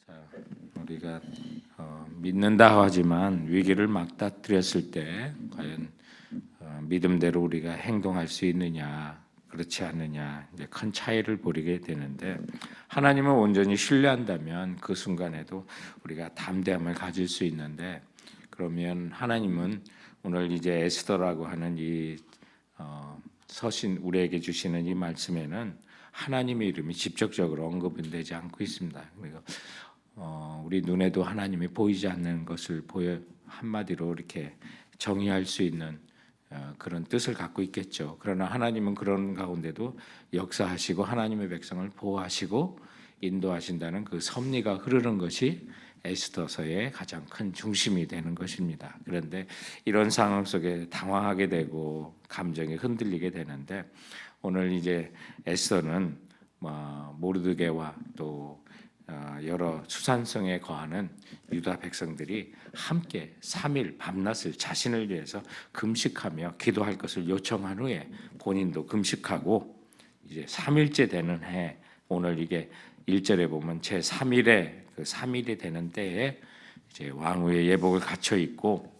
자, 우리가 믿는다 하지만 위기를 맞닥뜨렸을 때 과연 믿음대로 우리가 행동할 수 있느냐 그렇지 않느냐 이제 큰 차이를 보이게 되는데, 하나님을 온전히 신뢰한다면 그 순간에도 우리가 담대함을 가질 수 있는데, 그러면 하나님은 오늘 이제 에스더라고 하는 이 서신 우리에게 주시는 이 말씀에는 하나님의 이름이 직접적으로 언급되지 않고 있습니다. 그리고 우리 눈에도 하나님이 보이지 않는 것을 보여 한마디로 이렇게 정의할 수 있는 그런 뜻을 갖고 있겠죠. 그러나 하나님은 그런 가운데도 역사하시고 하나님의 백성을 보호하시고 인도하신다는 그 섭리가 흐르는 것이 에스더서의 가장 큰 중심이 되는 것입니다. 그런데 이런 상황 속에 당황하게 되고 감정이 흔들리게 되는데, 오늘 이제 에스더는 모르드게와 또 여러 수산성에 거하는 유다 백성들이 함께 3일 밤낮을 자신을 위해서 금식하며 기도할 것을 요청한 후에 본인도 금식하고 이제 3일째 되는 해, 오늘 이게 1절에 보면 제 3일에 그 3일이 되는 때에 이제 왕후의 예복을 갖춰 입고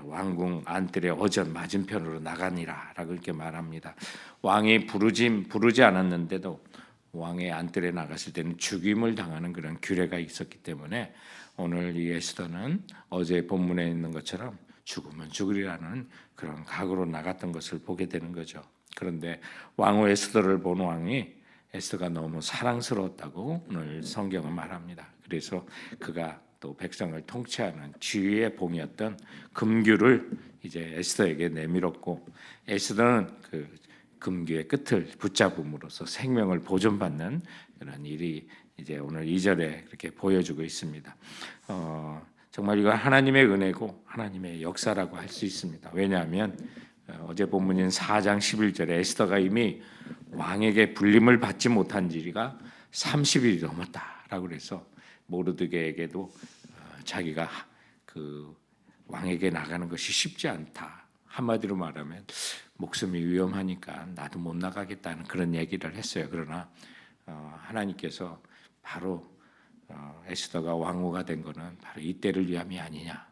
왕궁 안뜰의 어전 맞은편으로 나가니라라고 이렇게 말합니다. 왕이 부르지 않았는데도 왕의 안뜰에 나갔을 때는 죽임을 당하는 그런 규례가 있었기 때문에 오늘 이 에스더는 어제 본문에 있는 것처럼 죽으면 죽으리라는 그런 각오로 나갔던 것을 보게 되는 거죠. 그런데 왕후 에스더를 본 왕이 에스더가 너무 사랑스러웠다고 오늘 성경은 말합니다. 그래서 그가 또 백성을 통치하는 지휘의 봉이었던 금규를 이제 에스더에게 내밀었고, 에스더는 그 금규의 끝을 붙잡음으로써 생명을 보존받는 그런 일이 이제 오늘 2절에 그렇게 보여주고 있습니다. 정말 이건 하나님의 은혜고 하나님의 역사라고 할 수 있습니다. 왜냐하면 어제 본문인 4장 11절에 에스더가 이미 왕에게 불림을 받지 못한 지가 30일이 넘었다라고 그래서 모르드게에게도 자기가 그 왕에게 나가는 것이 쉽지 않다, 한마디로 말하면 목숨이 위험하니까 나도 못 나가겠다는 그런 얘기를 했어요. 그러나 하나님께서 바로 에스더가 왕후가 된 것은 바로 이때를 위함이 아니냐.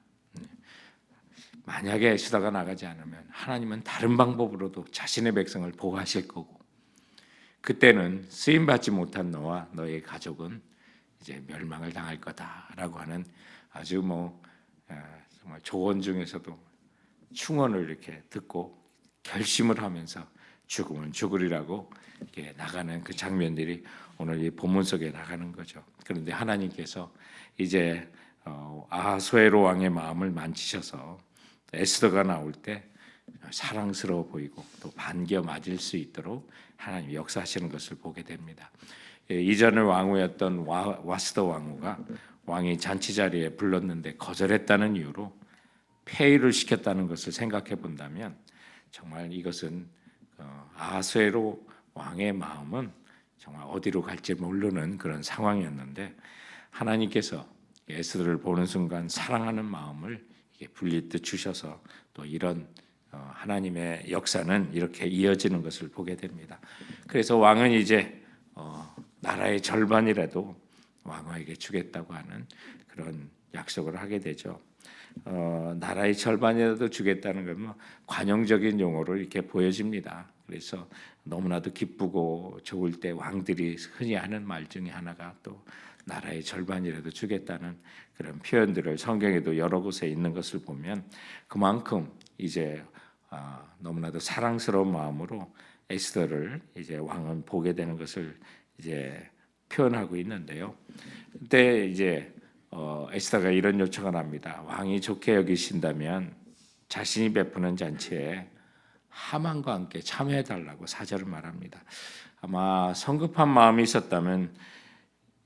만약에 에스더가 나가지 않으면 하나님은 다른 방법으로도 자신의 백성을 보호하실 거고, 그때는 쓰임 받지 못한 너와 너의 가족은 이제 멸망을 당할 거다라고 하는 아주 정말 조언 중에서도 충언을 이렇게 듣고 결심을 하면서 죽으면 죽으리라고 이렇게 나가는 그 장면들이 오늘 이 본문 속에 나가는 거죠. 그런데 하나님께서 이제 아하수에로 왕의 마음을 만지셔서 에스더가 나올 때 사랑스러워 보이고 또 반겨 맞을 수 있도록 하나님이 역사하시는 것을 보게 됩니다. 이전의 왕후였던 와스더 왕후가 왕이 잔치 자리에 불렀는데 거절했다는 이유로 폐위를 시켰다는 것을 생각해 본다면, 정말 이것은 아하수에로 왕의 마음은 정말 어디로 갈지 모르는 그런 상황이었는데, 하나님께서 에스더를 보는 순간 사랑하는 마음을 분리듯 주셔서 또 이런 하나님의 역사는 이렇게 이어지는 것을 보게 됩니다. 그래서 왕은 이제 나라의 절반이라도 왕후에게 주겠다고 하는 그런 약속을 하게 되죠. 나라의 절반이라도 주겠다는 건 관용적인 용어로 이렇게 보여집니다. 그래서 너무나도 기쁘고 좋을 때 왕들이 흔히 하는 말 중에 하나가 또 나라의 절반이라도 주겠다는 그런 표현들을 성경에도 여러 곳에 있는 것을 보면, 그만큼 이제 너무나도 사랑스러운 마음으로 에스더를 이제 왕은 보게 되는 것을 이제 표현하고 있는데요. 그때 이제 에스더가 이런 요청을 합니다. 왕이 좋게 여기신다면 자신이 베푸는 잔치에 하만과 함께 참여해 달라고 4절을 말합니다. 아마 성급한 마음이 있었다면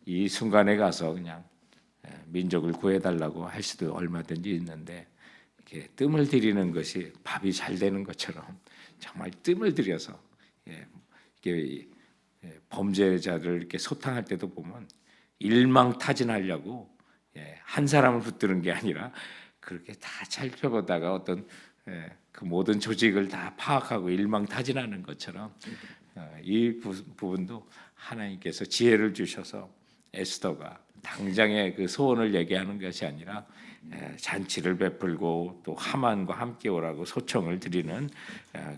이 순간에 가서 그냥 민족을 구해달라고 할 수도 얼마든지 있는데, 이렇게 뜸을 들이는 것이 밥이 잘 되는 것처럼 정말 뜸을 들여서 이게 범죄자를 이렇게 소탕할 때도 보면 일망타진하려고 한 사람을 붙드는 게 아니라 그렇게 다 살펴보다가 어떤 그 모든 조직을 다 파악하고 일망타진하는 것처럼 이 부분도 하나님께서 지혜를 주셔서 에스더가 당장의 그 소원을 얘기하는 것이 아니라 잔치를 베풀고 또 하만과 함께 오라고 소청을 드리는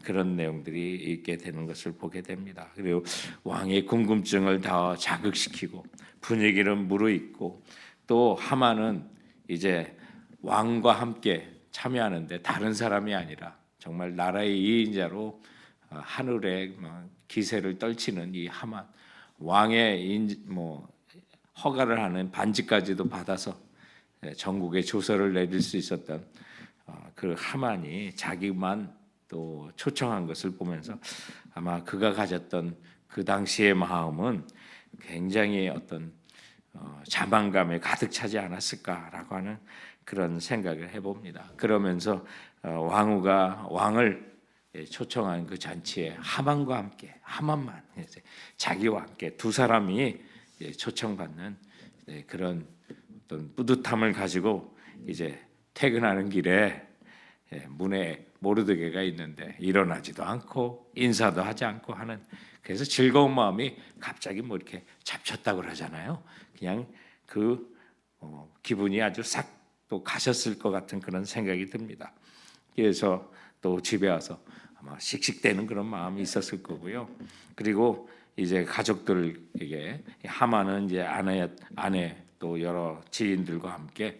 그런 내용들이 있게 되는 것을 보게 됩니다. 그리고 왕의 궁금증을 더 자극시키고 분위기를 무르익고 또 하만은 이제 왕과 함께 참여하는데 다른 사람이 아니라 정말 나라의 이인자로 하늘의 기세를 떨치는 이 하만, 왕의 허가를 하는 반지까지도 받아서 전국에 조서를 내릴 수 있었던 그 하만이 자기만 또 초청한 것을 보면서 아마 그가 가졌던 그 당시의 마음은 굉장히 어떤 자만감에 가득 차지 않았을까라고 하는 그런 생각을 해봅니다. 그러면서 왕을 초청한 그 잔치에 하만과 함께, 하만만 자기와 함께 두 사람이 초청받는 그런 어떤 뿌듯함을 가지고 이제 퇴근하는 길에 문에 모르드게가 있는데 일어나지도 않고 인사도 하지 않고 하는, 그래서 즐거운 마음이 갑자기 뭐 이렇게 잡쳤다고 그러잖아요. 그냥 그 기분이 아주 싹 또 가셨을 것 같은 그런 생각이 듭니다. 그래서 또 집에 와서 아마 씩씩대는 그런 마음이 있었을 거고요. 그리고 이제 가족들에게 하만은 이제 아내 또 여러 지인들과 함께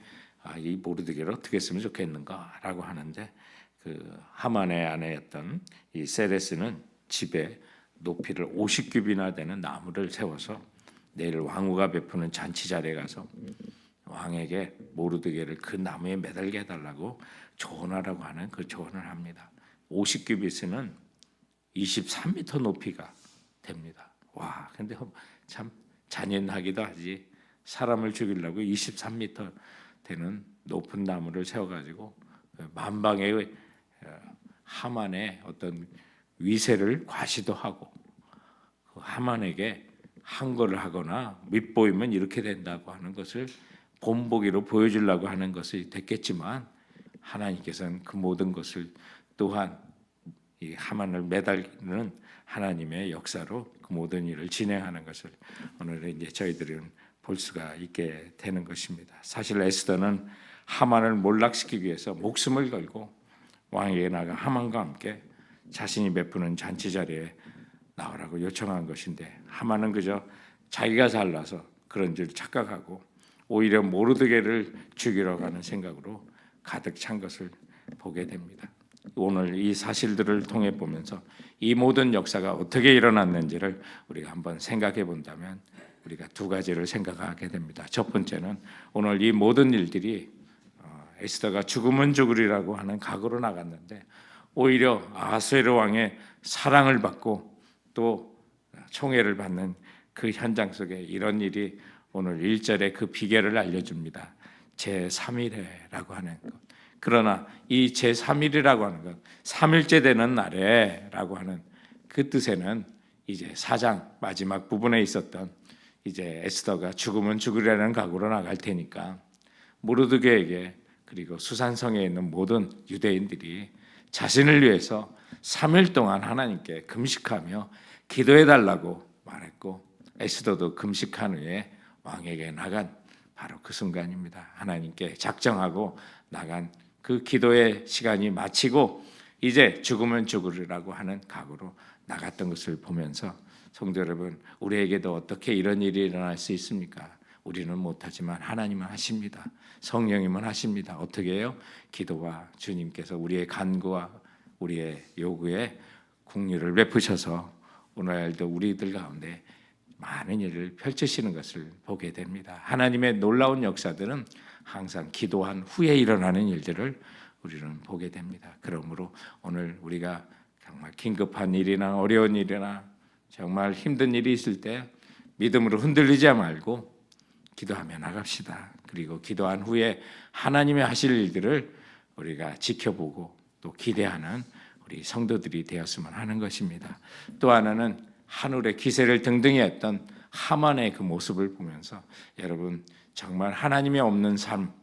이 모르드게를 어떻게 했으면 좋겠는가라고 하는데 그 하만의 아내였던 이 세레스는 집에 높이를 50규빗이나 되는 나무를 세워서 내일 왕후가 베푸는 잔치 자리에 가서 왕에게 모르드게를 그 나무에 매달게 해달라고 조언하라고 하는 그 조언을 합니다. 50규빗은 23m 높이가 됩니다. 와, 근데 참 잔인하기도 하지. 사람을 죽이려고 23m 되는 높은 나무를 세워가지고 만방의 하만의 어떤 위세를 과시도 하고 그 하만에게 항거를 하거나 밑보이면 이렇게 된다고 하는 것을 본보기로 보여주려고 하는 것이 됐겠지만 하나님께서는 그 모든 것을 또한 이 하만을 매달리는 하나님의 역사로 그 모든 일을 진행하는 것을 오늘 이제 저희들은 볼 수가 있게 되는 것입니다. 사실 에스더는 하만을 몰락시키기 위해서 목숨을 걸고 왕에게 나가 하만과 함께 자신이 베푸는 잔치 자리에 나오라고 요청한 것인데 하만은 그저 자기가 잘나서 그런 줄 착각하고 오히려 모르드게를 죽이러 가는 생각으로 가득 찬 것을 보게 됩니다. 오늘 이 사실들을 통해 보면서 이 모든 역사가 어떻게 일어났는지를 우리가 한번 생각해 본다면 우리가 두 가지를 생각하게 됩니다. 첫 번째는 오늘 이 모든 일들이 에스더가 죽으면 죽으리라고 하는 각오로 나갔는데 오히려 아하수에로 왕의 사랑을 받고 또 총애를 받는 그 현장 속에 이런 일이 오늘 1절에 그 비결을 알려줍니다. 제3일에라고 하는 것. 그러나 이 제3일이라고 하는 것, 3일째 되는 날에라고 하는 그 뜻에는 이제 4장 마지막 부분에 있었던 이제 에스더가 죽으면 죽으려는 각오로 나갈 테니까 모르드게에게 그리고 수산성에 있는 모든 유대인들이 자신을 위해서 3일 동안 하나님께 금식하며 기도해 달라고 말했고 에스더도 금식한 후에 왕에게 나간 바로 그 순간입니다. 하나님께 작정하고 나간 그 기도의 시간이 마치고 이제 죽으면 죽으리라고 하는 각오로 나갔던 것을 보면서 성도 여러분, 우리에게도 어떻게 이런 일이 일어날 수 있습니까? 우리는 못하지만 하나님은 하십니다. 성령님은 하십니다. 어떻게 해요? 기도와 주님께서 우리의 간구와 우리의 요구에 긍휼을 베푸셔서 오늘도 우리들 가운데 많은 일을 펼치시는 것을 보게 됩니다. 하나님의 놀라운 역사들은 항상 기도한 후에 일어나는 일들을 우리는 보게 됩니다. 그러므로 오늘 우리가 정말 긴급한 일이나 어려운 일이나 정말 힘든 일이 있을 때 믿음으로 흔들리지 말고 기도하며 나갑시다. 그리고 기도한 후에 하나님이 하실 일들을 우리가 지켜보고 또 기대하는 우리 성도들이 되었으면 하는 것입니다. 또 하나는 하늘의 기세를 등등히 했던 하만의 그 모습을 보면서 여러분 정말 하나님이 없는 삶,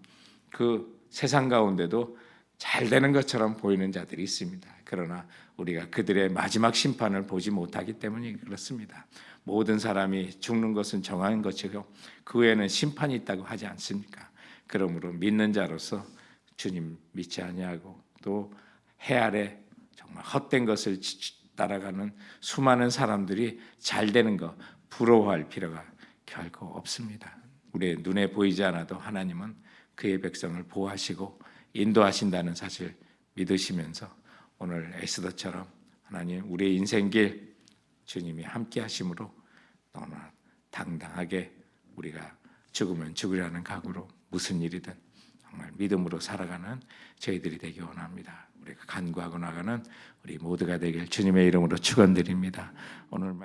그 세상 가운데도 잘 되는 것처럼 보이는 자들이 있습니다. 그러나 우리가 그들의 마지막 심판을 보지 못하기 때문에 그렇습니다. 모든 사람이 죽는 것은 정한 것이고 그 후에는 심판이 있다고 하지 않습니까? 그러므로 믿는 자로서 주님 믿지 아니하고 또 해 아래 정말 헛된 것을 따라가는 수많은 사람들이 잘 되는 거 부러워할 필요가 결코 없습니다. 우리의 눈에 보이지 않아도 하나님은 그의 백성을 보호하시고 인도하신다는 사실 믿으시면서 오늘 에스더처럼 하나님 우리의 인생길 주님이 함께 하심으로 너무나 당당하게 우리가 죽으면 죽으라는 각오로 무슨 일이든 정말 믿음으로 살아가는 저희들이 되기 원합니다. 우리가 간구하고 나가는 우리 모두가 되길 주님의 이름으로 축원드립니다. 오늘 말씀